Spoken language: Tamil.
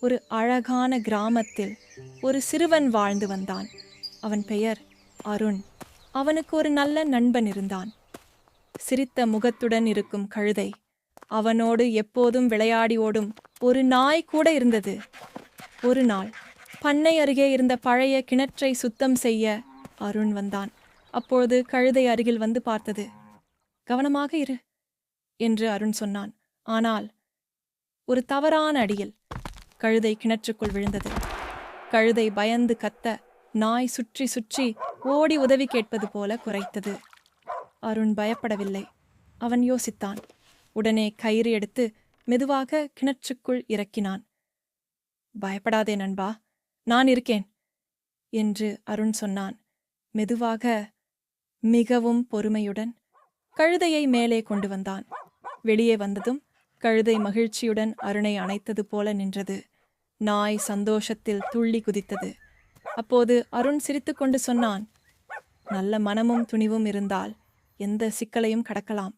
ஒரு அழகான கிராமத்தில் ஒரு சிறுவன் வாழ்ந்து வந்தான். அவன் பெயர் அருண். அவனுக்கு ஒரு நல்ல நண்பன் இருந்தான். சிரித்த முகத்துடன் இருக்கும் கழுதை. அவனோடு எப்போதும் விளையாடி ஓடும் ஒரு நாய் கூட இருந்தது. ஒரு நாள் பண்ணை அருகே இருந்த பழைய கிணற்றை சுத்தம் செய்ய அருண் வந்தான். அப்பொழுது கழுதை அருகில் வந்து பார்த்தது. கவனமாக இரு என்று அருண் சொன்னான். ஆனால் ஒரு தவறான அடியில் கழுதை கிணற்றுக்குள் விழுந்தது. கழுதை பயந்து கத்த, நாய் சுற்றி சுற்றி ஓடி உதவி கேட்பது போல குரைத்தது. அருண் பயப்படவில்லை. அவன் யோசித்தான். உடனே கயிறு எடுத்து மெதுவாக கிணற்றுக்குள் இறக்கினான். பயப்படாதே நண்பா, நான் இருக்கேன் என்று அருண் சொன்னான். மெதுவாக, மிகவும் பொறுமையுடன் கழுதையை மேலே கொண்டு வந்தான். வெளியே வந்ததும் கழுதை மகிழ்ச்சியுடன் அருணை அணைத்தது போல நின்றது. நாய் சந்தோஷத்தில் துள்ளி குதித்தது. அப்போது அருண் சிரித்துக்கொண்டு சொன்னான், நல்ல மனமும் துணிவும் இருந்தால் எந்த சிக்கலையும் கடக்கலாம்.